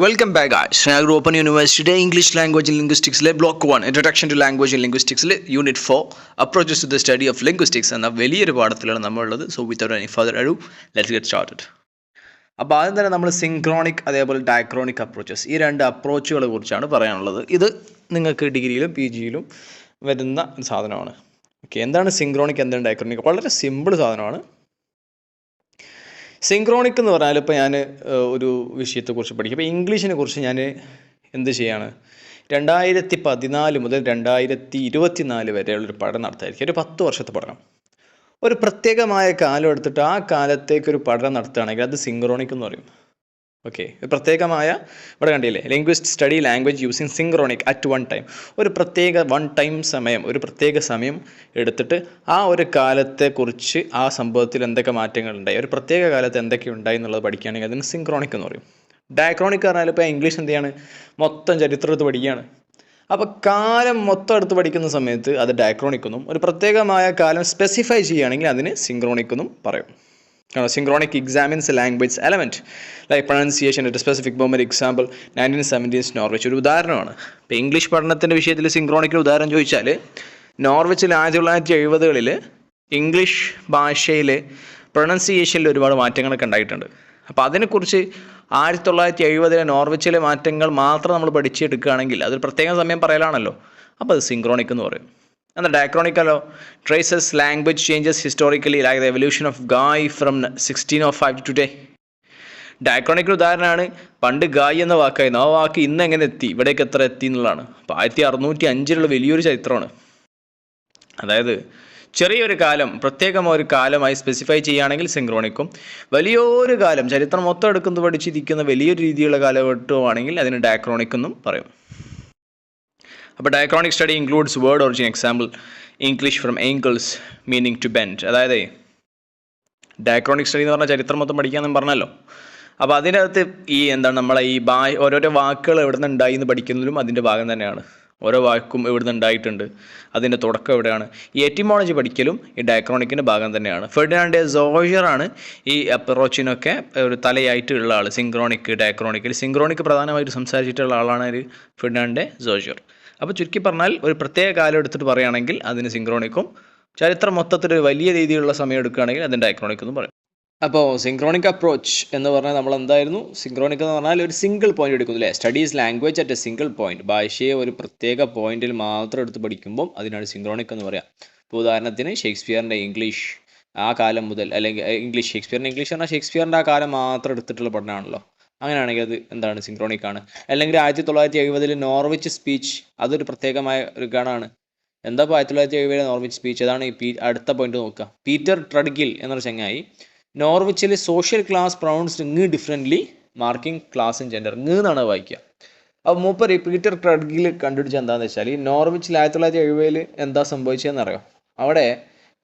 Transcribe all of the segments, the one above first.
Welcome back, guys. Naguru Open University today English Language and Linguistics Block 1 Introduction to Language and Linguistics Unit 4 Approaches to the Study of Linguistics എന്ന വലിയൊരു പാഠത്തിലാണ് നമ്മളുള്ളത്. So without any further ado let's get started. അപ്പോൾ ആദ്യം തന്നെ നമ്മൾ synchronic അതേപോലെ diachronic approaches ഈ രണ്ട് അപ്രോച്ചുകളെ കുറിച്ചാണ് പറയാനുള്ളത്. ഇത് നിങ്ങൾക്ക് ഡിഗ്രിയിലും പി ജിയിലും വരുന്ന സാധനമാണ്. ഓക്കെ, എന്താണ് സിങ്ക്രോണിക്, എന്താണ് ഡയക്രോണിക്? വളരെ സിമ്പിൾ സാധനമാണ്. സിങ്ക്രോണിക് എന്ന് പറഞ്ഞാൽ ഇപ്പോൾ ഞാൻ ഒരു വിഷയത്തെക്കുറിച്ച് പഠിക്കും. ഇപ്പോൾ ഇംഗ്ലീഷിനെ കുറിച്ച് ഞാൻ എന്ത് ചെയ്യാണ്, 2014 മുതൽ 2024 വരെയുള്ളൊരു പഠനം നടത്തായിരിക്കും. ഒരു 10 വർഷത്തെ പഠനം. ഒരു പ്രത്യേകമായ കാലം എടുത്തിട്ട് ആ കാലത്തേക്കൊരു പഠനം നടത്തുകയാണെങ്കിൽ അത് സിങ്ക്രോണിക് എന്ന് പറയും. ഓക്കെ, പ്രത്യേകമായ ഇവിടെ കണ്ടില്ലേ, linguist study language using synchronic at one time. ഒരു പ്രത്യേക ഒരു പ്രത്യേക സമയം എടുത്തിട്ട് ആ ഒരു കാലത്തെക്കുറിച്ച് ആ സംഭവത്തിൽ എന്തൊക്കെ മാറ്റങ്ങൾ ഉണ്ടായി, ഒരു പ്രത്യേക കാലത്ത് എന്തൊക്കെ ഉണ്ടായി എന്നുള്ളത് പഠിക്കുകയാണെങ്കിൽ അതിന് സിങ്ക്രോണിക് എന്ന് പറയും. ഡയക്രോണിക് പറഞ്ഞാൽ ഇപ്പോൾ ഇംഗ്ലീഷ് എന്ത് ചെയ്യാണ്, മൊത്തം ചരിത്രം എടുത്ത് പഠിക്കുകയാണ്. അപ്പോൾ കാലം മൊത്തം എടുത്ത് പഠിക്കുന്ന സമയത്ത് അത് ഡയക്രോണിക് എന്നും, ഒരു പ്രത്യേകമായ കാലം സ്പെസിഫൈ ചെയ്യുകയാണെങ്കിൽ അതിന് സിങ്ക്രോണിക് എന്നും പറയും. Synchronic examines a language element like pronunciation at a specific moment. Example 1970s Norwich ഒരു ഉദാഹരണമാണ്. ഇപ്പോൾ ഇംഗ്ലീഷ് പഠനത്തിൻ്റെ വിഷയത്തിൽ സിങ്ക്രോണിക്കിന് ഉദാഹരണം ചോദിച്ചാൽ, നോർവിച്ചിൽ 1970കളിൽ ഇംഗ്ലീഷ് ഭാഷയിൽ പ്രൊണൗൺസിയേഷനിൽ ഒരുപാട് മാറ്റങ്ങളൊക്കെ ഉണ്ടായിട്ടുണ്ട്. അപ്പോൾ അതിനെക്കുറിച്ച് 1970 നോർവിച്ചിലെ മാറ്റങ്ങൾ മാത്രം നമ്മൾ പഠിച്ചെടുക്കുകയാണെങ്കിൽ അതൊരു പ്രത്യേക സമയം പറയലാണല്ലോ. അപ്പോൾ അത് സിങ്ക്രോണിക് എന്ന് പറയും. എന്നാൽ ഡയക്രോണിക്കലോ traces language changes historically like the evolution of guy from 1605 to today. Diachronical ഉദാഹരണമാണ്, പണ്ട് ഗായ് എന്ന വാക്കായിരുന്നു, ആ വാക്ക് ഇന്ന് എങ്ങനെ എത്തി, ഇവിടേക്ക് എത്ര എത്തി എന്നുള്ളതാണ്. അപ്പോൾ 1605 വലിയൊരു ചരിത്രമാണ്. അതായത് ചെറിയൊരു കാലം പ്രത്യേകമായ ഒരു കാലമായി സ്പെസിഫൈ ചെയ്യുകയാണെങ്കിൽ സിങ്ക്രോണിക്കും, വലിയൊരു കാലം ചരിത്രം മൊത്തം എടുക്കുന്നത് പഠിച്ചിരിക്കുന്ന വലിയൊരു രീതിയിലുള്ള കാലഘട്ടമാണെങ്കിൽ അതിന് ഡയക്രോണിക് എന്നും പറയും. അപ്പോൾ diachronic study includes word origin. Example English from Angles meaning to bend. അതായത് ഡയക്രോണിക് സ്റ്റഡി എന്ന് പറഞ്ഞാൽ ചരിത്രം മൊത്തം പഠിക്കാമെന്ന് പറഞ്ഞല്ലോ. അപ്പോൾ അതിനകത്ത് നമ്മളെ ഈ ഓരോരോ വാക്കുകൾ എവിടെ നിന്ന് ഉണ്ടായി എന്ന് പഠിക്കുന്നതിലും അതിൻ്റെ ഭാഗം തന്നെയാണ്. ഓരോ വാക്കും എവിടെ നിന്ന് ഉണ്ടായിട്ടുണ്ട്, അതിൻ്റെ തുടക്കം എവിടെയാണ്, ഈ എറ്റിമോളജി പഠിക്കലും ഈ ഡയക്രോണിക്കിൻ്റെ ഭാഗം തന്നെയാണ്. ഫെർഡിനാൻഡ് സോഷ്യറാണ് ഈ അപ്രോച്ചിനൊക്കെ ഒരു തലയായിട്ടുള്ള ആൾ. സിങ്ക്രോണിക് ഡയക്രോണിക്കിൽ സിങ്ക്രോണിക് പ്രധാനമായിട്ട് സംസാരിച്ചിട്ടുള്ള ആളാണ് ഒരു ഫെർഡിനാൻഡ് സോഷ്യർ. അപ്പോൾ ചുരുക്കി പറഞ്ഞാൽ ഒരു പ്രത്യേക കാലം എടുത്തിട്ട് പറയുകയാണെങ്കിൽ അതിന് സിങ്ക്രോണിക്കും, ചരിത്രം മൊത്തത്തിൽ വലിയ രീതിയിലുള്ള സമയം എടുക്കുകയാണെങ്കിൽ അതിന് ഡയക്രോണിക് എന്നും പറയും. അപ്പോൾ സിങ്ക്രോണിക് അപ്രോച്ച് എന്ന് പറഞ്ഞാൽ നമ്മൾ എന്തായിരുന്നു, സിങ്ക്രോണിക് എന്ന് പറഞ്ഞാൽ ഒരു സിംഗിൾ പോയിന്റ് എടുക്കുന്നു അല്ലേ, studies language at A single point. ഭാഷയെ ഒരു പ്രത്യേക പോയിന്റിൽ മാത്രം എടുത്ത് പഠിക്കുമ്പോൾ അതിനാണ് സിങ്ക്രോണിക് എന്ന് പറയാം. ഇപ്പോൾ ഉദാഹരണത്തിന് ഷേക്സ്പിയറിൻ്റെ ഇംഗ്ലീഷ് ആ കാലം മുതൽ, അല്ലെങ്കിൽ ഷേക്സ്പിയറിൻ്റെ ഇംഗ്ലീഷ് പറഞ്ഞാൽ ഷേക്സ്പിയറിൻ്റെ ആ കാലം മാത്രം എടുത്തിട്ടുള്ള പഠനമാണല്ലോ. അങ്ങനെയാണെങ്കിൽ അത് എന്താണ്, സിങ്ക്രോണിക് ആണ്. അല്ലെങ്കിൽ 1970 നോർവിച്ച് സ്പീച്ച്, അതൊരു പ്രത്യേകമായ ഒരു ഗണമാണ്. എന്താ ഇപ്പോൾ 1970 നോർവിച്ച് സ്പീച്ച്? അതാണ് അടുത്ത പോയിന്റ് നോക്കുക. പീറ്റർ ട്രഡ്ഗിൽ എന്നൊരു ചങ്ങായി നോർവിച്ചിൽ സോഷ്യൽ ക്ലാസ് പ്രൊണൗൺസ്ഡ് ങ് differently marking class in gender. ങ് എന്നാണ് വായിക്കുക. അപ്പോൾ മൂപ്പർ പീറ്റർ ട്രഡ്ഗിൽ കണ്ടുപിടിച്ച എന്താണെന്ന് വെച്ചാൽ, ഈ നോർവിച്ചിൽ 1970 എന്താ സംഭവിച്ചതെന്നറിയോ? അവിടെ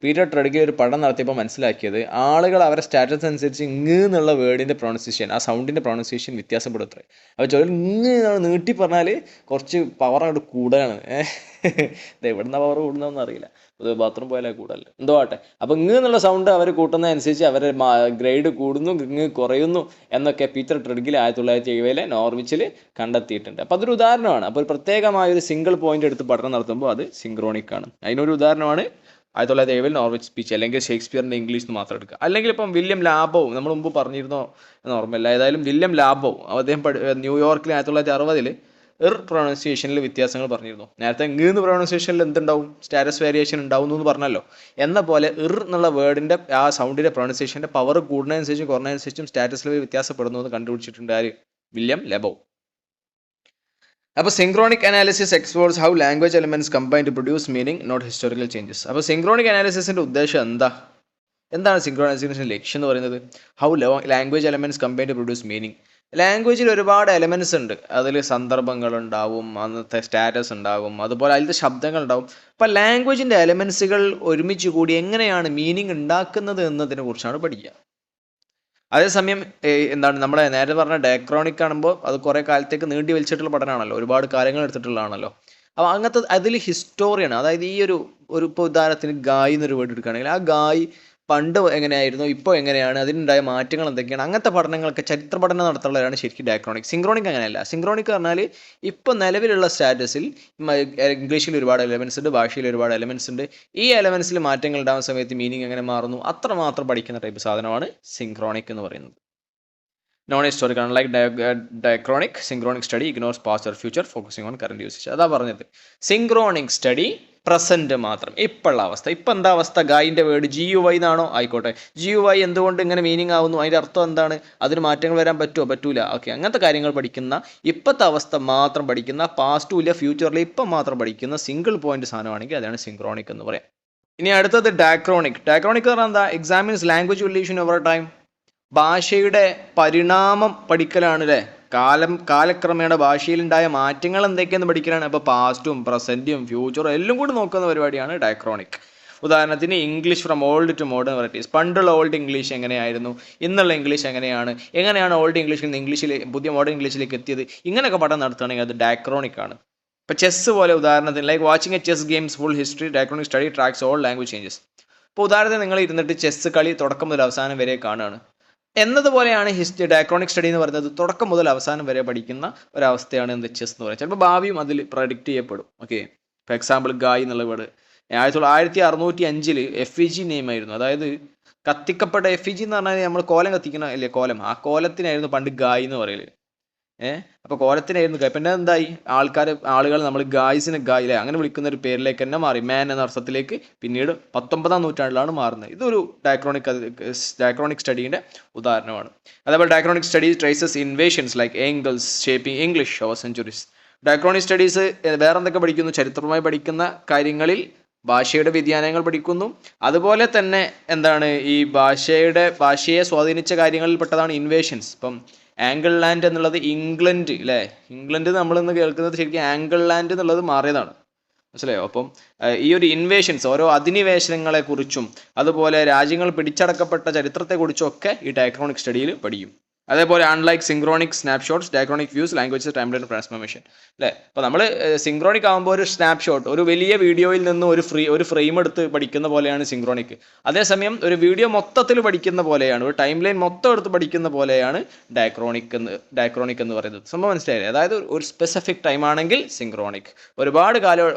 പീറ്റർ ട്രഡ്ഗിൽ ഒരു പഠനം നടത്തിയപ്പോൾ മനസ്സിലാക്കിയത്, ആളുകൾ അവരുടെ സ്റ്റാറ്റസ് അനുസരിച്ച് ങ് എന്നുള്ള വേർഡിൻ്റെ പ്രൊണൗൺസിയേഷൻ, ആ സൗണ്ടിൻ്റെ പ്രൊണൗൺസിയേഷൻ വ്യത്യാസപ്പെടുത്തേ. അപ്പോൾ ചിലർ ങ് എന്നാണ് നീട്ടി പറഞ്ഞാൽ കുറച്ച് പവർ അങ്ങോട്ട് കൂടുതലാണ്. ഇത് എവിടുന്ന പവർ കൂടുന്നതെന്ന് അറിയില്ല, പൊതുവെ ബാത്റൂം പോയാലേ കൂടുതൽ എന്തോ ആട്ടെ. അപ്പോൾ ങ് എന്നുള്ള സൗണ്ട് അവർ കൂട്ടുന്നതനുസരിച്ച് അവരുടെ ഗ്രേഡ് കൂടുന്നു, ങ് കുറയുന്നു എന്നൊക്കെ പീറ്റർ ട്രഡ്ഗിൽ 1970 നോർവിച്ചിൽ കണ്ടെത്തിയിട്ടുണ്ട്. അപ്പോൾ അതൊരു ഉദാഹരണമാണ്. അപ്പോൾ ഒരു പ്രത്യേകമായ ഒരു സിംഗിൾ പോയിന്റ് എടുത്ത് പഠനം നടത്തുമ്പോൾ അത് സിങ്ക്രോണിക് ആണ്. അതിനൊരു ഉദാഹരണമാണ് 1970 നോർവിച്ച് സ്പീച്ച്. അല്ലെങ്കിൽ ഷേക്സ്പിയറിൻ്റെ ഇംഗ്ലീഷ് എന്ന് മാത്രം എടുക്കുക. അല്ലെങ്കിൽ ഇപ്പം വില്യം ലാബോവ്, നമ്മൾ മുമ്പ് പറഞ്ഞിരുന്നോ എന്ന് ഓർമ്മയില്ല, ഏതായാലും വില്യം ലാബോവ് അദ്ദേഹം ന്യൂയോർക്കിൽ 1960 പ്രൊണൗൺസിയേഷനിൽ വ്യത്യാസങ്ങൾ പറഞ്ഞിരുന്നു. നേരത്തെ ങ് എന്ന് പ്രൊണൗൺസിയേഷനിൽ എന്തുണ്ടാവും, സ്റ്റാറ്റസ് വേരിയേഷൻ ഉണ്ടാവുന്നു എന്ന് പറഞ്ഞല്ലോ. എന്ന പോലെ എന്നുള്ള വേർഡിൻ്റെ ആ സൗണ്ടിൻ്റെ പ്രൊണൗൺസിയേഷൻ്റെ പവർ കൂടുന്നതനുസരിച്ചും കുറഞ്ഞതനുസരിച്ചും സ്റ്റാറ്റസ് ലെവൽ വ്യത്യാസപ്പെടുന്നു എന്ന് കണ്ടുപിടിച്ചിട്ടുണ്ട് ആര്, വില്യം ലാബോവ്. അപ്പോൾ synchronic analysis explores how language elements combine to produce meaning not historical changes. അപ്പോൾ സിങ്ക്രോണിക് അനാലിസിസിൻ്റെ ഉദ്ദേശം എന്താണ് സിങ്ക്രോണൈസേഷൻ്റെ ലക്ഷ്യം എന്ന് പറയുന്നത്? How language elements combine to produce meaning. ലാംഗ്വേജിൽ ഒരുപാട് എലമെന്റ്സ് ഉണ്ട്. അതിൽ സന്ദർഭങ്ങളുണ്ടാവും, അന്നത്തെ സ്റ്റാറ്റസ് ഉണ്ടാകും, അതുപോലെ അതിലത്തെ ശബ്ദങ്ങളുണ്ടാവും. അപ്പോൾ ലാംഗ്വേജിൻ്റെ എലമെന്റ്സുകൾ ഒരുമിച്ച് കൂടി എങ്ങനെയാണ് മീനിങ് ഉണ്ടാക്കുന്നത് എന്നതിനെ കുറിച്ചാണ് പഠിക്കുക. അതേസമയം നമ്മളെ നേരത്തെ പറഞ്ഞ ഡയക്രോണിക് കാണുമ്പോൾ അത് കുറേ കാലത്തേക്ക് നീട്ടി വലിച്ചിട്ടുള്ള പഠനമാണല്ലോ, ഒരുപാട് കാലങ്ങൾ എടുത്തിട്ടുള്ളതാണല്ലോ. അപ്പോൾ അങ്ങനത്തെ അതിൽ ഹിസ്റ്റോറിയാണ്. അതായത് ഈ ഒരു ഇപ്പോൾ ഉദാഹരണത്തിന് ഗായ് എന്നൊരു വേർഡ് എടുക്കുകയാണെങ്കിൽ ആ ഗായ് പണ്ട് എങ്ങനെയായിരുന്നു, ഇപ്പോൾ എങ്ങനെയാണ്, അതിനുണ്ടായ മാറ്റങ്ങൾ എന്തൊക്കെയാണ്, അങ്ങനത്തെ പഠനങ്ങളൊക്കെ ചരിത്ര പഠനം നടത്തുന്നവരാണ് ശരിക്കും ഡയക്രോണിക്. സിങ്ക്രോണിക് അങ്ങനെയല്ല. സിങ്ക്രോണിക് പറഞ്ഞാൽ ഇപ്പോൾ നിലവിലുള്ള സ്റ്റാറ്റസിൽ ഇംഗ്ലീഷിൽ ഒരുപാട് എലമെൻസ് ഉണ്ട്, ഭാഷയിൽ ഒരുപാട് എലമെൻസ് ഉണ്ട്. ഈ എലമെൻസിൽ മാറ്റങ്ങൾ ഉണ്ടാകുന്ന സമയത്ത് മീനിങ് എങ്ങനെ മാറുന്നു, അത്രമാത്രം പഠിക്കുന്ന ടൈപ്പ് സാധനമാണ് സിങ്ക്രോണിക് എന്ന് പറയുന്നത്. Non historical like diachronic. Synchronic study ignores past or future, focusing on current usage. അതാ പറഞ്ഞത്. സിങ്ക്രോണിക് സ്റ്റഡി പ്രസന്റ് മാത്രം, ഇപ്പോഴുള്ള അവസ്ഥ. ഇപ്പം എന്താ അവസ്ഥ? ഗായിൻ്റെ വേർഡ് GUI എന്നാണോ, ആയിക്കോട്ടെ. GUI എന്തുകൊണ്ട് ഇങ്ങനെ മീനിങ് ആവുന്നു, അതിൻ്റെ അർത്ഥം എന്താണ്, അതിന് മാറ്റങ്ങൾ വരാൻ പറ്റുമോ, പറ്റൂല, ഓക്കെ. അങ്ങനത്തെ കാര്യങ്ങൾ പഠിക്കുന്ന, ഇപ്പോഴത്തെ അവസ്ഥ മാത്രം പഠിക്കുന്ന, പാസ്റ്റും ഇല്ല ഫ്യൂച്ചറിൽ ഇപ്പം മാത്രം പഠിക്കുന്ന സിംഗിൾ പോയിന്റ് സാധനമാണെങ്കിൽ അതാണ് സിങ്ക്രോണിക് എന്ന് പറയാം. ഇനി അടുത്തത് ഡയക്രോണിക്. ഡയക്രോണിക് പറഞ്ഞാൽ എന്താ? Examines language evolution over time. ഭാഷയുടെ പരിണാമം പഠിക്കലാണ് അല്ലേ. കാലക്രമേണ ഭാഷയിലുണ്ടായ മാറ്റങ്ങൾ എന്തൊക്കെയെന്ന് പഠിക്കലാണ്. അപ്പോൾ പാസ്റ്റും പ്രസൻറ്റും ഫ്യൂച്ചറും എല്ലാം കൂടി നോക്കുന്ന പരിപാടിയാണ് ഡയക്രോണിക്. ഉദാഹരണത്തിന് English from old to modern varieties. പണ്ടുള്ള ഓൾഡ് ഇംഗ്ലീഷ് എങ്ങനെയായിരുന്നു, ഇന്നുള്ള ഇംഗ്ലീഷ് എങ്ങനെയാണ് ഓൾഡ് ഇംഗ്ലീഷിൽ നിന്ന് ഇംഗ്ലീഷിൽ പുതിയ മോഡേൺ ഇംഗ്ലീഷിലേക്ക് എത്തിയത്, ഇങ്ങനെയൊക്കെ പഠനം നടത്തുകയാണെങ്കിൽ അത് ഡയക്രോണിക് ആണ്. ഇപ്പോൾ ചെസ്സ് പോലെ ഉദാഹരണത്തിന് like watching A chess games full history, diachronic study tracks all language changes. ഇപ്പോൾ ഉദാഹരണത്തിന് നിങ്ങൾ ഇരുന്നിട്ട് ചെസ്സ് കളി തുടക്കം മുതൽ അവസാനം വരെ കാണുകയാണ് എന്നതുപോലെയാണ് ഡയക്രോണിക് സ്റ്റഡി എന്ന് പറയുന്നത്. തുടക്കം മുതൽ അവസാനം വരെ പഠിക്കുന്ന ഒരവസ്ഥയാണ് എന്ത് ചെസ് എന്ന് പറയുന്നത്. ചിലപ്പോൾ ഭാവിയും അതിൽ പ്രഡിക്റ്റ് ചെയ്യപ്പെടും. ഓക്കെ. ഫോർ എക്സാമ്പിൾ ഗായ് എന്നുള്ള വേർഡ് 1605 FEG നെയിം ആയിരുന്നു. അതായത് കത്തിക്കപ്പെട്ട FEG എന്ന് പറഞ്ഞാൽ നമ്മൾ കോലം കത്തിക്കുന്ന അല്ലേ, കോലം. ആ കോലത്തിനായിരുന്നു പണ്ട് ഗായ് എന്ന് പറയല്. അപ്പോൾ കോലത്തിനായിരുന്നു ഗായ്. പിന്നെ എന്തായി, ആളുകൾ നമ്മൾ ഗായ്സിനെ ഗായ് അല്ലേ അങ്ങനെ വിളിക്കുന്ന ഒരു പേരിലേക്ക് തന്നെ മാറി. മാൻ എന്ന അർത്ഥത്തിലേക്ക് പിന്നീട് 19ാം നൂറ്റാണ്ടിലാണ് മാറുന്നത്. ഇതൊരു ഡയക്രോണിക് സ്റ്റഡീൻ്റെ ഉദാഹരണമാണ്. അതേപോലെ diachronic study traces inversions like angles shaping English over centuries. Diachronic studies വേറെ എന്തൊക്കെ പഠിക്കുന്നു? ചരിത്രമായി പഠിക്കുന്ന കാര്യങ്ങളിൽ ഭാഷയുടെ വ്യതിയാനങ്ങൾ പഠിക്കുന്നു. അതുപോലെ തന്നെ എന്താണ്, ഈ ഭാഷയെ സ്വാധീനിച്ച കാര്യങ്ങളിൽ പെട്ടതാണ് ഇൻവേഷൻസ്. ഇപ്പം ആംഗിൾ ലാൻഡ് എന്നുള്ളത് ഇംഗ്ലണ്ട് അല്ലേ, ഇംഗ്ലണ്ട് നമ്മളിന്ന് കേൾക്കുന്നത് ശരിക്കും ആംഗിൾ ലാൻഡ് എന്നുള്ളത് മാറിയതാണ്. മനസ്സിലായോ? അപ്പം ഈ ഒരു ഇൻവേഷൻസ്, ഓരോ അധിനിവേശങ്ങളെക്കുറിച്ചും അതുപോലെ രാജ്യങ്ങൾ പിടിച്ചടക്കപ്പെട്ട ചരിത്രത്തെക്കുറിച്ചും ഒക്കെ ഈ ഡയക്രോണിക് സ്റ്റഡിയിൽ പഠിക്കും. അതേപോലെ unlike synchronic snapshots, diachronic views language timeline transformation അല്ലേ. അപ്പോൾ നമ്മൾ സിങ്ക്രോണിക് ആകുമ്പോൾ ഒരു സ്നാപ്ഷോട്ട്, ഒരു വലിയ വീഡിയോയിൽ നിന്ന് ഒരു ഫ്രെയിം എടുത്ത് പഠിക്കുന്ന പോലെയാണ് സിങ്ക്രോണിക്. അതേസമയം ഒരു വീഡിയോ മൊത്തത്തിൽ പഠിക്കുന്ന പോലെയാണ്, ഒരു ടൈം ലൈൻ മൊത്തം എടുത്ത് പഠിക്കുന്ന പോലെയാണ് ഡയക്രോണിക് എന്ന് പറയുന്നത്. സംഭവം മനസ്സിലായില്ലേ? അതായത് ഒരു സ്പെസിഫിക് ടൈം ആണെങ്കിൽ സിങ്ക്രോണിക്, ഒരുപാട്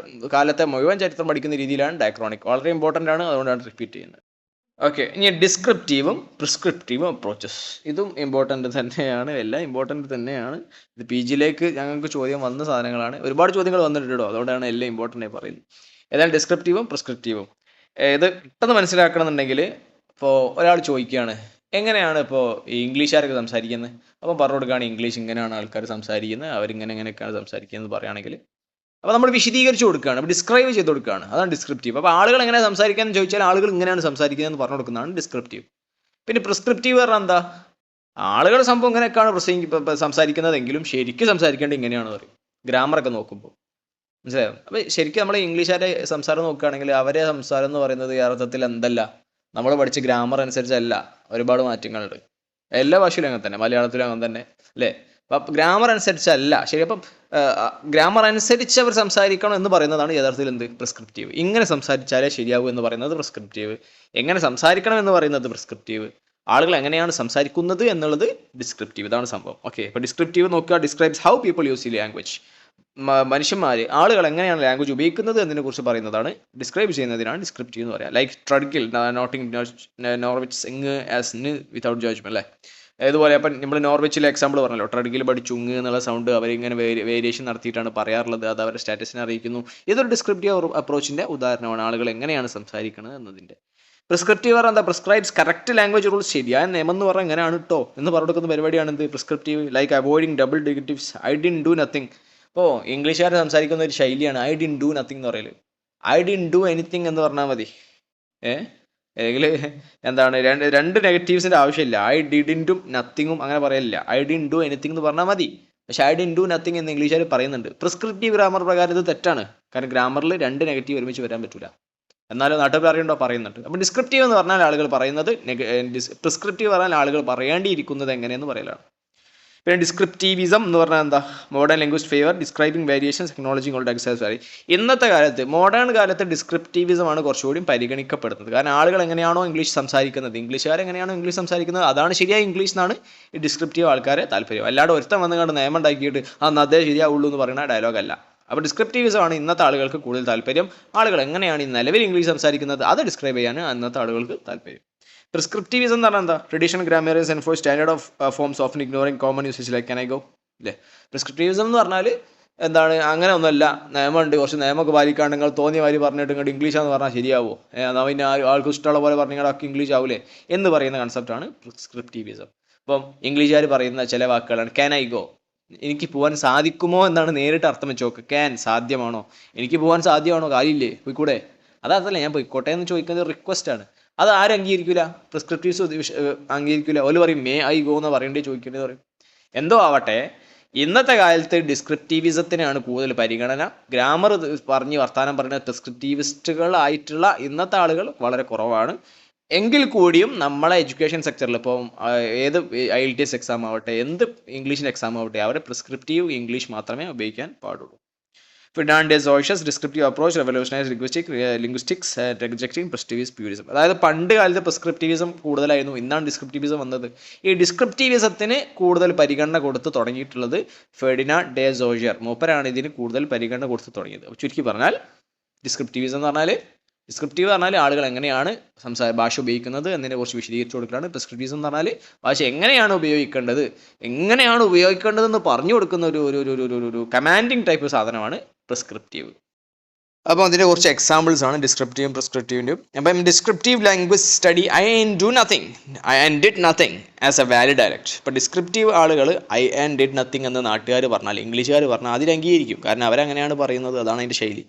കാലത്തെ മുഴുവൻ ചരിത്രം പഠിക്കുന്ന രീതിയിലാണ് ഡയക്രോണിക്. വളരെ ഇമ്പോർട്ടൻ്റ് ആണ്, അതുകൊണ്ടാണ് റിപ്പീറ്റ് ചെയ്യുന്നത്. ഓക്കെ. ഇനി ഡിസ്ക്രിപ്റ്റീവും പ്രിസ്ക്രിപ്റ്റീവും അപ്രോച്ചസ്. ഇതും ഇമ്പോർട്ടൻ്റ് തന്നെയാണ്, എല്ലാം ഇമ്പോർട്ടൻ്റ് തന്നെയാണ്. ഇത് PGയിലേക്ക് ഞങ്ങൾക്ക് ചോദ്യം വന്ന സാധനങ്ങളാണ്. ഒരുപാട് ചോദ്യങ്ങൾ വന്നിട്ടുണ്ടോ, അതുകൊണ്ടാണ് എല്ലാം ഇമ്പോർട്ടൻ്റ് ആയി പറയുന്നത്. ഏതാണ് ഡിസ്ക്രിപ്റ്റീവും പ്രിസ്ക്രിപ്റ്റീവും? ഇത് പെട്ടെന്ന് മനസ്സിലാക്കണമെന്നുണ്ടെങ്കിൽ, ഇപ്പോൾ ഒരാൾ ചോദിക്കുകയാണ് എങ്ങനെയാണ് ഇപ്പോൾ ഈ ഇംഗ്ലീഷുകാരൊക്കെ സംസാരിക്കുന്നത്, അപ്പം പറഞ്ഞു കൊടുക്കുകയാണ് ഇംഗ്ലീഷ് ഇങ്ങനെയാണ് ആൾക്കാർ സംസാരിക്കുന്നത്, അവരിങ്ങനെയൊക്കെയാണ് സംസാരിക്കുന്നത് പറയുകയാണെങ്കിൽ അപ്പോൾ നമ്മൾ വിശദീകരിച്ച് കൊടുക്കുകയാണ്, ഡിസ്ക്രൈബ് ചെയ്ത് കൊടുക്കുകയാണ്. അതാണ് ഡിസ്ക്രിപ്റ്റീവ്. അപ്പോൾ ആളുകൾ എങ്ങനെ സംസാരിക്കാമെന്ന് ചോദിച്ചാൽ ആളുകൾ ഇങ്ങനെയാണ് സംസാരിക്കുന്നതെന്ന് പറഞ്ഞു കൊടുക്കുന്നതാണ് ഡിസ്ക്രിപ്റ്റീവ്. പിന്നെ പ്രിസ്ക്രിപ്റ്റീവ് പറഞ്ഞാൽ എന്താ? ആളുകൾ സംഭവം ഇങ്ങനെയൊക്കെയാണ് സംസാരിക്കുന്നതെങ്കിലും ശരിക്കും സംസാരിക്കേണ്ടത് ഇങ്ങനെയാണ് പറയും. ഗ്രാമറൊക്കെ നോക്കുമ്പോൾ മനസ്സിലായോ? അപ്പോൾ ശരിക്കും നമ്മൾ ഇംഗ്ലീഷുകാരെ സംസാരം നോക്കുകയാണെങ്കിൽ അവരെ സംസാരം എന്ന് പറയുന്നത് യഥാർത്ഥത്തിൽ എന്തല്ല, നമ്മൾ പഠിച്ച ഗ്രാമർ അനുസരിച്ചല്ല, ഒരുപാട് മാറ്റങ്ങളുണ്ട്. എല്ലാ ഭാഷയിലും അങ്ങനെ തന്നെ, മലയാളത്തിലും അങ്ങനെ തന്നെ അല്ലേ. അപ്പം ഗ്രാമർ അനുസരിച്ചല്ല ശരി. അപ്പം ഗ്രാമർ അനുസരിച്ച് അവർ സംസാരിക്കണം എന്ന് പറയുന്നതാണ് യഥാർത്ഥത്തിൽ എന്ത്, പ്രിസ്ക്രിപ്റ്റീവ്. ഇങ്ങനെ സംസാരിച്ചാലേ ശരിയാവൂ എന്ന് പറയുന്നത് പ്രിസ്ക്രിപ്റ്റീവ്. എങ്ങനെ സംസാരിക്കണം എന്ന് പറയുന്നത് പ്രിസ്ക്രിപ്റ്റീവ്. ആളുകൾ എങ്ങനെയാണ് സംസാരിക്കുന്നത് എന്നുള്ളത് ഡിസ്ക്രിപ്റ്റീവ്. ഇതാണ് സംഭവം. ഓക്കെ. ഇപ്പോൾ ഡിസ്ക്രിപ്റ്റീവ് നോക്കുക, ഡിസ്ക്രൈബ്സ് ഹൗ പീപ്പിൾ യൂസ് ഈ ലാംഗ്വേജ്. ആളുകൾ എങ്ങനെയാണ് ലാംഗ്വേജ് ഉപയോഗിക്കുന്നത് എന്നതിനെ കുറിച്ച് പറയുന്നതാണ്, ഡിസ്ക്രൈബ് ചെയ്യുന്നതിനാണ് ഡിസ്ക്രിപ്റ്റീവ് എന്ന് പറയുക. Like Trudgill noting Norwich sing as n without judgment അല്ലേ. ഇതുപോലെ അപ്പം നമ്മൾ നോർവിച്ചിലെ എക്സാമ്പിൾ പറഞ്ഞല്ലോ, ട്രഡ്ഗിൽ പഠിച്ചു ഉങ് എന്നുള്ള സൗണ്ട് അവരിങ്ങനെ വേരിയേഷൻ നടത്തിയിട്ടാണ് പറയാറുള്ളത്, അത് അവരുടെ സ്റ്റാറ്റസിനെ അറിയിക്കുന്നു. ഇതൊരു ഡിസ്ക്രിപ്റ്റീവ് അപ്രോച്ചിൻ്റെ ഉദാഹരണമാണ്, ആളുകൾ എങ്ങനെയാണ് സംസാരിക്കുന്നത് എന്നതിൻ്റെ. പ്രിസ്ക്രിപ്റ്റീവ് പറഞ്ഞാൽ എന്താ? പ്രിസ്ക്രൈബ്സ് കറക്റ്റ് ലാംഗ്വേജ് റൂൾസ്, ശരിയായ നിയമം എന്ന് പറഞ്ഞാൽ എങ്ങനെയാണ് കേട്ടോ എന്ന് പറഞ്ഞു കൊടുക്കുന്ന പരിപാടിയാണ് എന്ത്, prescriptive. Like avoiding double negatives, I didn't do nothing. ഇപ്പോൾ ഇംഗ്ലീഷുകാർ സംസാരിക്കുന്ന ഒരു ശൈലിയാണ് ഐ ഡിഡ്ന്റ് ഡു നത്തിങ് എന്ന് പറയല്. ഐ ഡിഡ്ന്റ് ഡു എനിത്തിങ് എന്ന് പറഞ്ഞാൽ മതി. അല്ലെങ്കിൽ എന്താണ്, രണ്ട് നെഗറ്റീവ്സിൻ്റെ ആവശ്യമില്ല. ഐ ഡിഡിൻറ്റും നത്തിങ്ങും അങ്ങനെ പറയലില്ല. ഐ ഡിഡ്ന്റ് ഡു എനിത്തിങ് എന്ന് പറഞ്ഞാൽ മതി. പക്ഷേ ഐ ഡിഡ്ന്റ് ഡു നത്തിങ് എന്ന് ഇംഗ്ലീഷുകാർ പറയുന്നുണ്ട്. പ്രിസ്ക്രിപ്റ്റീവ് ഗ്രാമർ പ്രകാരം ഇത് തെറ്റാണ്. കാരണം ഗ്രാമറിൽ രണ്ട് നെഗറ്റീവ് ഒരുമിച്ച് വരാൻ പറ്റില്ല. എന്നാലും നാട്ടിൽ പറയുന്നുണ്ടോ, പറയുന്നുണ്ട്. അപ്പം ഡിസ്ക്രിപ്റ്റീവ് എന്ന് പറഞ്ഞാൽ ആളുകൾ പറയുന്നത്, പ്രിസ്ക്രിപ്റ്റീവ് പറഞ്ഞാൽ ആളുകൾ പറയേണ്ടിയിരിക്കുന്നത് എങ്ങനെയെന്ന് പറയലാണ്. പിന്നെ ഡിസ്ക്രിപ്റ്റീവിസം എന്ന് പറഞ്ഞാൽ എന്താ? Modern language favour describing variations technology കൊണ്ട് എക്സൈസ് വരെ. ഇന്നത്തെ കാലത്ത് മോഡേൺ കാലത്ത് ഡിസ്ക്രിപ്റ്റീവിസമാണ് കുറച്ചുകൂടി പരിഗണിക്കപ്പെടുന്നത്. കാരണം ആളുകൾ എങ്ങനെയാണോ ഇംഗ്ലീഷ് സംസാരിക്കുന്നത്, ഇംഗ്ലീഷുകാർ എങ്ങനെയാണോ ഇംഗ്ലീഷ് സംസാരിക്കുന്നത്, അതാണ് ശരിയായ ഇംഗ്ലീഷ് എന്നാണ് ഈ ഡിസ്ക്രിപ്റ്റീവ് ആൾക്കാരെ താല്പര്യം. അല്ലാതെ ഒരുത്തം വന്ന് കണ്ട് നിയമം ഉണ്ടാക്കിയിട്ട് അതേ ശരിയാവുള്ളൂ എന്ന് പറയുന്ന ഡയലോഗല്ല. അപ്പോൾ ഡിസ്ക്രിപ്റ്റീവിസമാണ് ഇന്നത്തെ ആളുകൾക്ക് കൂടുതൽ താല്പര്യം. ആളുകൾ എങ്ങനെയാണ് ഈ നിലവിൽ ഇംഗ്ലീഷ് സംസാരിക്കുന്നത് അത് ഡിസ്ക്രൈബ് ചെയ്യാൻ ഇന്നത്തെ ആളുകൾക്ക് താല്പര്യം. പ്രിസ്ക്രിപ്റ്റീവിസം എന്ന് പറഞ്ഞാൽ എന്താ? Traditional grammarians and for standard of forms of ignoring common usage like can I go അല്ലേ? പ്രിസ്ക്രിപ്റ്റീവിസം എന്ന് പറഞ്ഞാൽ എന്താണ്? അങ്ങനെ ഒന്നുമല്ല, നിയമമുണ്ട്, കുറച്ച് നിയമമൊക്കെ പാലിക്കാണ്ട് നിങ്ങൾ തോന്നിയ മാതിരി പറഞ്ഞിട്ട് ഇങ്ങോട്ട് ഇംഗ്ലീഷാന്ന് പറഞ്ഞാൽ ശരിയാവോ? എന്നാൽ പിന്നെ ആൾക്ക് ഇഷ്ടമുള്ള പോലെ പറഞ്ഞാൽ ഇംഗ്ലീഷ് ആവൂലേ എന്ന് പറയുന്ന കൺസെപ്റ്റാണ് പ്രിസ്ക്രിപ്റ്റീവിസം. അപ്പം ഇംഗ്ലീഷുകാർ പറയുന്ന ചില വാക്കുകളാണ് ക്യാൻ ഐ ഗോ, എനിക്ക് പോകാൻ സാധിക്കുമോ എന്നാണ് നേരിട്ട് അർത്ഥം വെച്ച് നോക്ക്. ക്യാൻ സാധ്യമാണോ, എനിക്ക് പോകാൻ സാധ്യമാണോ, കാര്യമില്ലേ, പോയിക്കൂടെ, അതല്ല ഞാൻ പോയിക്കോട്ടെ എന്ന് ചോദിക്കുന്നത് റിക്വസ്റ്റ് ആണ്. അത് ആരും അംഗീകരിക്കില്ല, പ്രിസ്ക്രിപ്റ്റീവ്സ് അംഗീകരിക്കില്ല. ഓല് പറയും മേ ഐ ഗോ എന്ന് പറയേണ്ടത് ചോദിക്കേണ്ടത് പറയും. എന്തോ ആവട്ടെ, ഇന്നത്തെ കാലത്ത് ഡിസ്ക്രിപ്റ്റീവിസത്തിനാണ് കൂടുതൽ പരിഗണന. ഗ്രാമർ പറഞ്ഞ് വർത്തമാനം പറയുന്ന പ്രിസ്ക്രിപ്റ്റീവിസ്റ്റുകളായിട്ടുള്ള ഇന്നത്തെ ആളുകൾ വളരെ കുറവാണ്. എങ്കിൽ കൂടിയും നമ്മളെ എഡ്യൂക്കേഷൻ സെക്ടറിൽ ഇപ്പം ഏത് IELTS എക്സാം ആവട്ടെ, എന്ത് ഇംഗ്ലീഷിൻ്റെ എക്സാം ആവട്ടെ, അവരെ പ്രിസ്ക്രിപ്റ്റീവ് ഇംഗ്ലീഷ് മാത്രമേ ഉപയോഗിക്കാൻ പാടുള്ളൂ. Fernandez Zoyce's descriptive approach revolutionized linguistics rejecting prescriptivism purism. അതായത് പണ്ട് കാലത്ത് പ്രിസ്ക്രിപ്റ്റീവിസം കൂടുതലായിരുന്നു, ഇന്നാണ് ഡിസ്ക്രിപ്റ്റീവിസം വന്നത്. ഈ ഡിസ്ക്രിപ്റ്റീവിസത്തിന് കൂടുതൽ പരിഗണന കൊടുത്ത് തുടങ്ങിയിട്ടുള്ളത് ഫെർഡിനാൻഡ് ഡെ സോഷ്യർ മൂപ്പരാണ് ഇതിന് കൂടുതൽ പരിഗണന കൊടുത്ത് തുടങ്ങിയത്. ചുരുക്കി പറഞ്ഞാൽ ഡിസ്ക്രിപ്റ്റീവിസം എന്ന് പറഞ്ഞാൽ, ഡിസ്ക്രിപ്റ്റീവ് പറഞ്ഞാൽ ആളുകൾ എങ്ങനെയാണ് ഭാഷ ഉപയോഗിക്കുന്നത് എന്നതിനെ കുറിച്ച് വിശദീകരിച്ചു കൊടുക്കലാണ്. പ്രിസ്ക്രിപ്റ്റീവിസം എന്ന് പറഞ്ഞാൽ ഭാഷ എങ്ങനെയാണ് ഉപയോഗിക്കേണ്ടതെന്ന് പറഞ്ഞു കൊടുക്കുന്ന ഒരു കമാൻഡിങ് ടൈപ്പ് സാധനമാണ് പ്രിസ്ക്രിപ്റ്റീവ്. അപ്പോൾ അതിൻ്റെ കുറച്ച് എക്സാമ്പിൾസ് ആണ് ഡിസ്ക്രിപ്റ്റീവും പ്രിസ്ക്രിപ്റ്റീവിൻ്റെയും. അപ്പം descriptive language study I and did nothing as A valid dialect. ഇപ്പോൾ ഡിസ്ക്രിപ്റ്റീവ് ആളുകൾ ഐ ആൻഡ് ഡിഡ് നത്തിങ് എന്ന് നാട്ടുകാർ പറഞ്ഞാൽ, ഇംഗ്ലീഷുകാർ പറഞ്ഞാൽ അതിൽ അംഗീകരിക്കും, കാരണം അവരങ്ങനെയാണ് പറയുന്നത്, അതാണ് അതിൻ്റെ ശൈലി.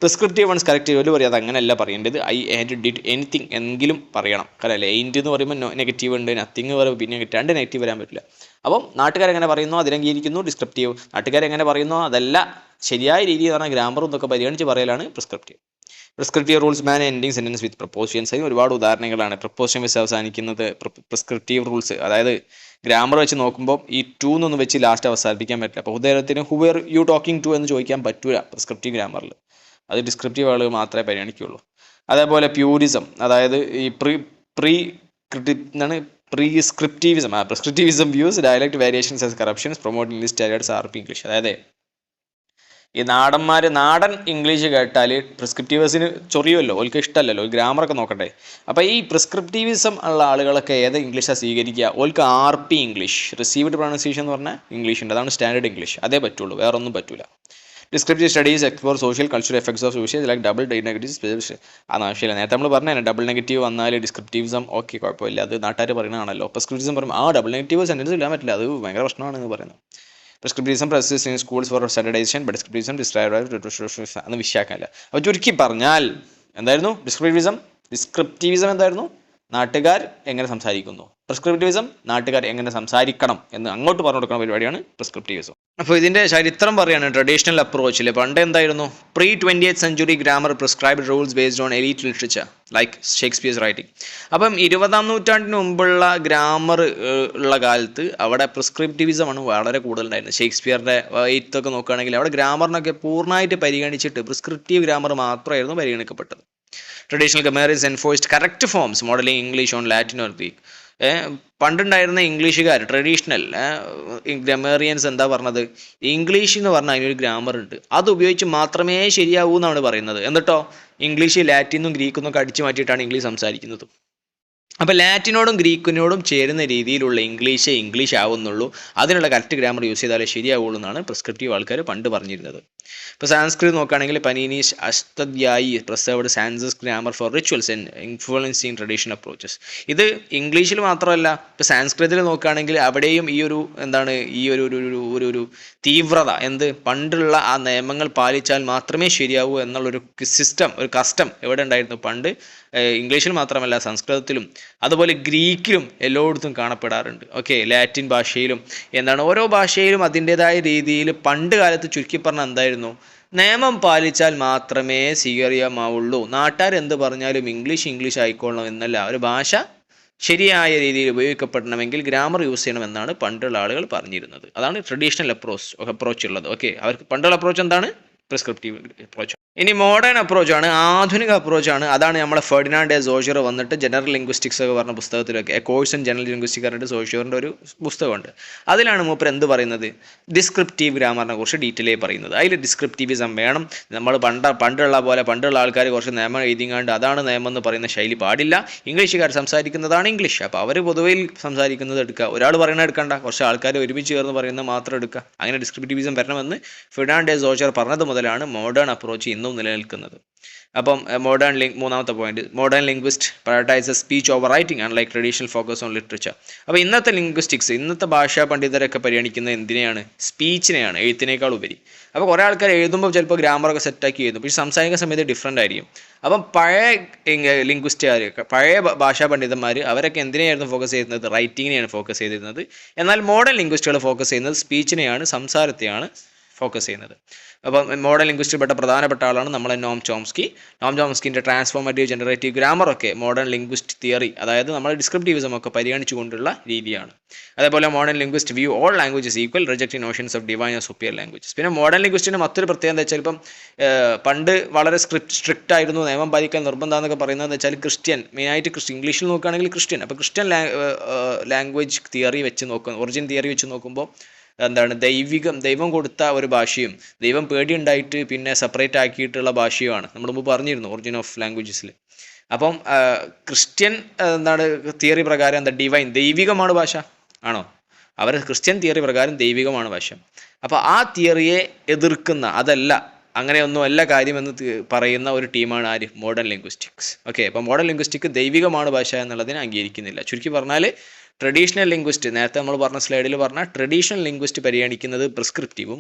പ്രിസ്ക്രിപ്റ്റീവ് വൺസ് കറക്റ്റ് ഒരു പറയാം, അത് അങ്ങനെയല്ല പറയേണ്ടത്, ഐ ആൻഡ് ഡിഡ് എനിത്തിങ് എങ്കിലും പറയണം. കാരണം അല്ലേ, എയിൻറ്റ് എന്ന് പറയുമ്പോൾ നെഗറ്റീവ് ഉണ്ട്, നത്തിങ് പറയുമ്പോൾ പിന്നെ രണ്ട് നെഗറ്റീവ് വരാൻ പറ്റില്ല. അപ്പം നാട്ടുകാരെങ്ങനെ പറയുന്നോ അതിലംഗീകരിക്കുന്നു ഡിസ്ക്രിപ്റ്റീവ്, നാട്ടുകാരെങ്ങനെ പറയുന്നോ അതല്ല ശരിയായ രീതിയിൽ പറഞ്ഞാൽ ഗ്രാമറും ഇതൊക്കെ പരിഗണിച്ച് പറയലാണ് prescriptive. Prescriptive rules man ending sentence with prepositions. അതിന് ഒരുപാട് ഉദാഹരണങ്ങളാണ്. പ്രപ്പോസിഷൻ വെച്ച് അവസാനിക്കുന്നത് പ്രിസ്ക്രിപ്റ്റീവ് റൂൾസ്, അതായത് ഗ്രാമർ വെച്ച് നോക്കുമ്പോൾ ഈ ടു എന്നൊന്നും വെച്ച് ലാസ്റ്റ് അവസാനിപ്പിക്കാൻ പറ്റില്ല. അപ്പോൾ ഉദാഹരണത്തിന് who are you talking to എന്ന് ചോദിക്കാൻ പറ്റൂല പ്രിസ്ക്രിപ്റ്റീവ് ഗ്രാമറിൽ, അത് ഡിസ്ക്രിപ്റ്റീവ് ആളുകൾ മാത്രമേ പരിഗണിക്കുകയുള്ളൂ. അതേപോലെ പ്യൂരിസം, അതായത് ഈ prescriptivism views dialect variations as corruptions promoting list standards RP English. അതായത് ഈ നാടൻ ഇംഗ്ലീഷ് കേട്ടാൽ പ്രിസ്ക്രിപ്റ്റീവ്സിന് ചൊറിയുമല്ലോ, ഓൾക്ക് ഇഷ്ടമല്ലല്ലോ, ഗ്രാമറൊക്കെ നോക്കട്ടെ. അപ്പോൾ ഈ പ്രിസ്ക്രിപ്റ്റീവിസം ഉള്ള ആളുകളൊക്കെ ഏത് ഇംഗ്ലീഷാണ് സ്വീകരിക്കുക? ഓൾക്ക് RP ഇംഗ്ലീഷ്, റിസീവ്ഡ് പ്രൊണൗൺസിയേഷൻ എന്ന് പറഞ്ഞാൽ ഇംഗ്ലീഷ് ഉണ്ട്, അതാണ് സ്റ്റാൻഡേർഡ് ഇംഗ്ലീഷ്, അതേ പറ്റുള്ളൂ, വേറെ ഒന്നും പറ്റില്ല. Descriptive studies explore social cultural effects of usage like double negative. അതാണ് ആവശ്യമില്ല, നേരത്തെ നമ്മൾ പറഞ്ഞാൽ ഡബിൾ നെഗറ്റീവ് വന്നാൽ ഡിസ്ക്രിപ്റ്റീവിസം ഓക്കെ കുഴപ്പമില്ല, അത് നാട്ടുകാർ പറയുന്നതാണല്ലോ. പ്രിസ്ക്രിപ്റ്റീവിസം പറയുമ്പോൾ ഡബിൾ നെഗറ്റീവ് സെൻറ്റൻസ് ഇടാൻ പറ്റില്ല, അത് ഭയങ്കര പ്രശ്നമാണ് എന്ന് പറയുന്നത്. Prescriptivism persist in schools for standardization but descriptivism describe അന്ന് വിശ്വാസമില്ല. അപ്പോൾ ചുരുക്കി പറഞ്ഞാൽ എന്തായിരുന്നു ഡിസ്ക്രിപ്റ്റീവിസം എന്തായിരുന്നു? നാട്ടുകാർ എങ്ങനെ സംസാരിക്കുന്നു. പ്രിസ്ക്രിപ്റ്റീവിസം നാട്ടുകാർ എങ്ങനെ സംസാരിക്കണം എന്ന് അങ്ങോട്ട് പറഞ്ഞു കൊടുക്കുന്ന പരിപാടിയാണ് പ്രിസ്ക്രിപ്റ്റീവിസം. അപ്പോൾ ഇതിൻ്റെ ചരിത്രം പറയുകയാണ്. ട്രഡീഷണൽ അപ്രോച്ചിൽ പണ്ട് എന്തായിരുന്നു? Pre-20th century grammar prescribed rules based on elite literature like Shakespeare's writing. അപ്പം 20ാം നൂറ്റാണ്ടിന് മുമ്പുള്ള ഗ്രാമർ ഉള്ള കാലത്ത് അവിടെ പ്രിസ്ക്രിപ്റ്റീവിസമാണ് വളരെ കൂടുതലുണ്ടായിരുന്നത്. ഷേക്സ്പിയറിൻ്റെ എഴുത്തൊക്കെ നോക്കുകയാണെങ്കിൽ അവിടെ ഗ്രാമറിനൊക്കെ പൂർണ്ണമായിട്ട് പരിഗണിച്ചിട്ട് പ്രിസ്ക്രിപ്റ്റീവ് ഗ്രാമർ മാത്രമായിരുന്നു പരിഗണിക്കപ്പെട്ടത്. Traditional grammarians enforced correct forms modelling English on Latin or Greek. പണ്ടുണ്ടായിരുന്ന ഇംഗ്ലീഷുകാർ ട്രഡീഷണൽ ഗ്രാമേറിയൻസ് എന്താ പറഞ്ഞത്? ഇംഗ്ലീഷ് എന്ന് പറഞ്ഞാൽ അതിനൊരു ഗ്രാമർ ഉണ്ട്, അത് ഉപയോഗിച്ച് മാത്രമേ ശരിയാവൂ എന്നാണ് പറയുന്നത്. എന്നിട്ടോ ഇംഗ്ലീഷ് ലാറ്റിനും ഗ്രീക്കും ഒക്കെ അടിച്ചു മാറ്റിയിട്ടാണ് ഇംഗ്ലീഷ് സംസാരിക്കുന്നത്. അപ്പോൾ ലാറ്റിനോടും ഗ്രീക്കിനോടും ചേരുന്ന രീതിയിലുള്ള ഇംഗ്ലീഷ് ആവുന്നുള്ളൂ, അതിനുള്ള കറക്റ്റ് ഗ്രാമർ യൂസ് ചെയ്താലേ ശരിയാവുള്ളൂ എന്നാണ് പ്രിസ്ക്രിപ്റ്റീവ് ആൾക്കാർ പണ്ട് പറഞ്ഞിരുന്നത്. ഇപ്പോൾ സാൻസ്ക്രിറ്റ് നോക്കുകയാണെങ്കിൽ Panini's Ashtadhyayi preserved Sanskrit grammar for rituals and influencing traditional approaches. ഇത് ഇംഗ്ലീഷിൽ മാത്രമല്ല, ഇപ്പോൾ സാൻസ്ക്രിറ്റിൽ നോക്കുകയാണെങ്കിൽ അവിടെയും ഈ ഒരു തീവ്രത, പണ്ടുള്ള ആ നിയമങ്ങൾ പാലിച്ചാൽ മാത്രമേ ശരിയാവൂ എന്നുള്ളൊരു സിസ്റ്റം, ഒരു കസ്റ്റം എവിടെ ഉണ്ടായിരുന്നു? പണ്ട് ഇംഗ്ലീഷിൽ മാത്രമല്ല സംസ്കൃതത്തിലും അതുപോലെ ഗ്രീക്കിലും എല്ലായിടത്തും കാണപ്പെടാറുണ്ട്. ഓക്കെ, ലാറ്റിൻ ഭാഷയിലും ഓരോ ഭാഷയിലും അതിൻ്റെതായ രീതിയിൽ പണ്ട് കാലത്ത് ചുരുക്കി പറഞ്ഞാൽ എന്തായിരുന്നു? നിയമം പാലിച്ചാൽ മാത്രമേ സ്വീകാര്യമാവുള്ളൂ. നാട്ടുകാർ എന്ത് പറഞ്ഞാലും ഇംഗ്ലീഷ് ആയിക്കൊള്ളണം എന്നല്ല, ഒരു ഭാഷ ശരിയായ രീതിയിൽ ഉപയോഗിക്കപ്പെടണമെങ്കിൽ ഗ്രാമർ യൂസ് ചെയ്യണമെന്നാണ് പണ്ടുള്ള ആളുകൾ പറഞ്ഞിരുന്നത്. അതാണ് ട്രഡീഷണൽ അപ്രോച്ച് ഉള്ളത്. ഓക്കെ, അവർക്ക് പണ്ടുള്ള അപ്രോച്ച് എന്താണ്? Prescriptive approach. ഇനി മോഡേൺ അപ്രോച്ചാണ്, ആധുനിക അപ്രോച്ചാണ്. അതാണ് നമ്മളെ ഫെർഡിനാൻഡ് ഡെ സോഷ്യർ വന്നിട്ട് ജനറൽ ലിംഗ്വിസ്റ്റിക്സ് ഒക്കെ പറഞ്ഞ പുസ്തകത്തിലൊക്കെ കോഴ്സ് ഇൻ ജനറൽ ലിംഗ്വിസ്റ്റിക്സ് പറഞ്ഞിട്ട് സോഷ്യറിൻ്റെ ഒരു പുസ്തകമുണ്ട്. അതിലാണ് മൂപ്പർ എന്ത് പറയുന്നത്? ഡിസ്ക്രിപ്റ്റീവ് ഗ്രാമറിനെ കുറിച്ച് ഡീറ്റെയിൽ ആയി പറയുന്നത്. അതിൽ ഡിസ്ക്രിപ്റ്റീവിസം വേണം. നമ്മൾ പണ്ടുള്ള പോലെ പണ്ടുള്ള ആൾക്കാർ കുറച്ച് നിയമം എഴുതിങ്ങാണ്ട് അതാണ് നിയമം എന്ന് പറയുന്ന ശൈലി പാടില്ല. ഇംഗ്ലീഷുകാർ സംസാരിക്കുന്നതാണ് ഇംഗ്ലീഷ്, അപ്പോൾ അവർ പൊതുവെ സംസാരിക്കുന്നത് എടുക്കുക. ഒരാൾ പറയുന്നത് എടുക്കണ്ട, കുറച്ച് ആൾക്കാർ ഒരുമിച്ച് ചേർന്ന് പറയുന്നത് മാത്രം എടുക്കുക. അങ്ങനെ ഡിസ്ക്രിപ്റ്റീവിസം വരണമെന്ന് ഫെർഡിനാൻഡ് ഡെ സോഷ്യർ പറഞ്ഞത് മുതലാണ് മോഡേൺ അപ്രോച്ച് ഇന്നും നിലനിൽക്കുന്നത്. അപ്പം മൂന്നാമത്തെ point, modern linguist prioritises speech over writing and like traditional focus on literature. അപ്പോൾ ഇന്നത്തെ ലിംഗ്വിസ്റ്റിക്സ്, ഇന്നത്തെ ഭാഷാ പണ്ഡിതരൊക്കെ പരിഗണിക്കുന്നത് എന്തിനെയാണ്? സ്പീച്ചിനെയാണ്, എഴുത്തിനേക്കാൾ ഉപരി. അപ്പോൾ കുറേ ആൾക്കാർ എഴുതുമ്പോൾ ചിലപ്പോൾ ഗ്രാമറൊക്കെ സെറ്റാക്കി എഴുതും, പക്ഷേ സംസാരിക്കുന്ന സമയത്ത് ഡിഫറൻ്റ് ആയിരിക്കും. അപ്പം പഴയ ലിംഗ്വിസ്റ്റുകാർ, പഴയ ഭാഷാ പണ്ഡിതന്മാർ അവരൊക്കെ എന്തിനെയായിരുന്നു ഫോക്കസ് ചെയ്യുന്നത്? റൈറ്റിങ്ങിനെയാണ് ഫോക്കസ് ചെയ്തിരുന്നത്. എന്നാൽ മോഡേൺ ലിംഗ്വിസ്റ്റുകൾ ഫോക്കസ് ചെയ്യുന്നത് സ്പീച്ചിനെയാണ്, സംസാരത്തെയാണ് ഫോക്കസ് ചെയ്യുന്നത്. അപ്പം മോഡേൺ ലിംഗ്വിസ്റ്റിൽ പെട്ട പ്രധാനപ്പെട്ട ആളാണ് നമ്മളെ നോം ചോംസ്കി. ചോംസ്കിൻ്റെ ട്രാൻസ്ഫോർമേറ്റീവ് ജനറേറ്റീവ് ഗ്രാമറൊക്കെ മോഡേൺ ലിംഗ്വിസ്റ്റ് തിയറി, അതായത് നമ്മൾ ഡിസ്ക്രിപ്റ്റീവിസം ഒക്കെ പരിഗണിച്ചുകൊണ്ടുള്ള രീതിയാണ്. അതേപോലെ modern linguist view all languages equal, rejecting notions of divine or superior languages. പിന്നെ മോഡേൺ ലിംഗ്വിസ്റ്റിൻ്റെ മറ്റൊരു പ്രത്യേകത എന്താ വെച്ചാൽ, ഇപ്പം പണ്ട് വളരെ സ്ട്രിക്റ്റ് ആയിരുന്നു, നിയമം പാലിക്കാൻ നിർബന്ധമെന്നൊക്കെ പറയുന്നത് വെച്ചാൽ ക്രിസ്ത്യൻ, മെയിനായിട്ട് ഇംഗ്ലീഷിൽ നോക്കുകയാണെങ്കിൽ ക്രിസ്ത്യൻ. അപ്പോൾ ക്രിസ്ത്യൻ ലാംഗ്വേജ് തിയറി വെച്ച് ഒറിജിൻ തിയറി വെച്ച് നോക്കുമ്പോൾ എന്താണ്, ദൈവം കൊടുത്ത ഒരു ഭാഷയും ദൈവം പേടിയുണ്ടായിട്ട് പിന്നെ സെപ്പറേറ്റ് ആക്കിയിട്ടുള്ള ഭാഷയുമാണ്. നമ്മൾ മുമ്പ് പറഞ്ഞിരുന്നു ഒറിജിൻ ഓഫ് ലാംഗ്വേജസിൽ. അപ്പം ക്രിസ്ത്യൻ തിയറി പ്രകാരം എന്താ, ദൈവികമാണ് ഭാഷ ആണോ? അവർ ക്രിസ്ത്യൻ തിയറി പ്രകാരം ദൈവികമാണ് ഭാഷ. അപ്പോൾ ആ തിയറിയെ എതിർക്കുന്ന, അതല്ല അങ്ങനെയൊന്നുമല്ല കാര്യമെന്ന് പറയുന്ന ഒരു ടീമാണ് ആര്? Modern linguistics. ഓക്കെ, അപ്പോൾ മോഡേൺ ലിംഗ്വിസ്റ്റിക് ദൈവികമാണ് ഭാഷ എന്നുള്ളതിനെ അംഗീകരിക്കുന്നില്ല. ചുരുക്കി പറഞ്ഞാൽ ട്രഡീഷണൽ ലിംഗ്വിസ്റ്റ്, നേരത്തെ നമ്മൾ പറഞ്ഞ സ്ലൈഡിൽ പറഞ്ഞ ട്രഡീഷണൽ ലിംഗ്വിസ്റ്റ് പരിഗണിക്കുന്നത് പ്രിസ്ക്രിപ്റ്റീവും,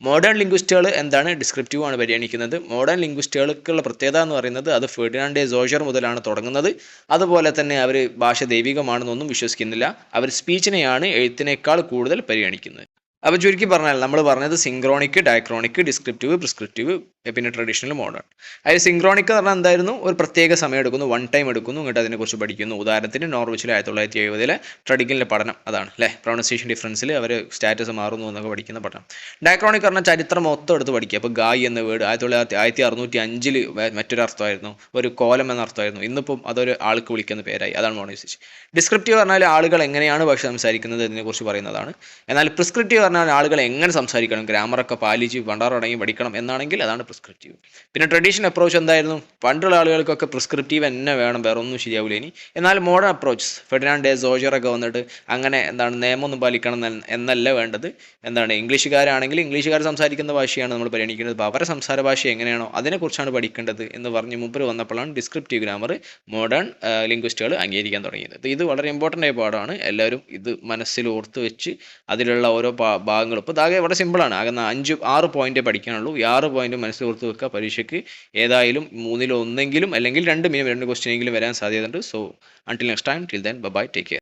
മോഡേൺ ലിംഗ്വിസ്റ്റുകൾ എന്താണ്, ഡിസ്ക്രിപ്റ്റീവുമാണ് പരിഗണിക്കുന്നത്. മോഡേൺ ലിംഗ്വിസ്റ്റുകൾക്കുള്ള പ്രത്യേകത എന്ന് പറയുന്നത് അത് ഫെർഡിനാൻഡ് ഡെ സോഷ്യർ മുതലാണ് തുടങ്ങുന്നത്. അതുപോലെ തന്നെ അവർ ഭാഷ ദൈവികമാണെന്നൊന്നും വിശ്വസിക്കുന്നില്ല. അവർ സ്പീച്ചിനെയാണ് എഴുത്തിനേക്കാൾ കൂടുതൽ പരിഗണിക്കുന്നത്. അപ്പോൾ ചുരുക്കി പറഞ്ഞാൽ നമ്മൾ പറഞ്ഞത് സിങ്ക്രോണിക്, ഡയക്രോണിക്, ഡിസ്ക്രിപ്റ്റീവ്, പ്രിസ്ക്രിപ്റ്റീവ്, പിന്നെ ട്രഡീഷണൽ, മോഡേൺ. അതിൽ സിങ്ക്രോണിക് എന്ന് പറഞ്ഞാൽ എന്തായിരുന്നു? ഒരു പ്രത്യേക സമയം എടുക്കുന്നു, വൺ ടൈം എടുക്കുന്നു, എന്നിട്ട് അതിനെക്കുറിച്ച് പഠിക്കുന്നു. ഉദാഹരണത്തിന് നോർവിച്ചിൽ 1970 ട്രഡിക്കലിൻ്റെ പഠനം അതാണ് അല്ലേ, പ്രൊണൗൺസിയേഷൻ ഡിഫറൻസിൽ അവർ സ്റ്റാറ്റസ് മാറുന്നു എന്നൊക്കെ പഠിക്കുന്ന പഠനം. ഡയക്രോണിക് പറഞ്ഞാൽ ചരിത്രം മൊത്തം എടുത്ത് പഠിക്കുക. അപ്പോൾ ഗായ് എന്ന വേർഡ് 1605 മറ്റൊരർത്ഥമായിരുന്നു, ഒരു കോലം എന്നർത്ഥമായിരുന്നു. ഇന്നിപ്പം അതൊരു ആൾക്ക് വിളിക്കുന്ന പേരായി, അതാണ് മോഡേണൈസേഷൻ. ഡിസ്ക്രിപ്റ്റീവ് പറഞ്ഞാൽ ആളുകൾ എങ്ങനെയാണ് ഭാഷ സംസാരിക്കുന്നത് എന്നതിനെക്കുറിച്ച് പറയുന്നതാണ്. എന്നാൽ പ്രിസ്ക്രിപ്റ്റീവ് പറഞ്ഞാൽ ആളുകൾ എങ്ങനെ സംസാരിക്കണം, ഗ്രാമറൊക്കെ പാലിച്ച് പണ്ടാറടങ്ങി പഠിക്കണം എന്നാണെങ്കിൽ അതാണ് പ്രിസ്ക്രിപ്റ്റീവ്. പിന്നെ ട്രഡീഷണൽ അപ്രോച്ച് എന്തായിരുന്നു? പണ്ടുള്ള ആളുകൾക്കൊക്കെ പ്രിസ്ക്രിപ്റ്റീവ് തന്നെ വേണം, വേറെ ഒന്നും ശരിയാവില്ല ഇനി. എന്നാൽ മോഡേൺ അപ്രോച്ച് ഫെർഡിനാൻഡ് ഡെ സോഷ്യറൊക്കെ വന്നിട്ട് അങ്ങനെ നിയമമൊന്നും പാലിക്കണം എന്നല്ല വേണ്ടത്. ഇംഗ്ലീഷുകാരാണെങ്കിൽ ഇംഗ്ലീഷുകാർ സംസാരിക്കുന്ന ഭാഷയാണ് നമ്മൾ പരിഗണിക്കുന്നത്. അപ്പോൾ അവരുടെ സംസാര ഭാഷ എങ്ങനെയാണോ അതിനെക്കുറിച്ചാണ് പഠിക്കേണ്ടത് എന്ന് പറഞ്ഞ് മുമ്പ് വന്നപ്പോഴാണ് ഡിസ്ക്രിപ്റ്റീവ് ഗ്രാമർ മോഡേൺ ലിംഗ്വിസ്റ്റുകൾ അംഗീകരിക്കാൻ തുടങ്ങിയത്. ഇത് വളരെ ഇമ്പോർട്ടൻ്റ് ആയ പാഠമാണ്. എല്ലാവരും ഇത് മനസ്സിൽ ഓർത്ത് വെച്ച് അതിലുള്ള ഓരോ ഭാഗങ്ങളും, ഇപ്പോൾ ഇതാകെ വളരെ സിമ്പിളാണ്, ആകെ 5-6 പോയിൻ്റേ പഠിക്കാനുള്ളൂ. ഈ 6 പോയിന്റ് മനസ്സിൽ ഓർത്ത് വെക്കുക. പരീക്ഷയ്ക്ക് ഏതായാലും 3-ൽ 1 അല്ലെങ്കിൽ 2 ക്വസ്റ്റ്യനെങ്കിലും വരാൻ സാധ്യതയുണ്ട്. So until next time, till then bye, take care.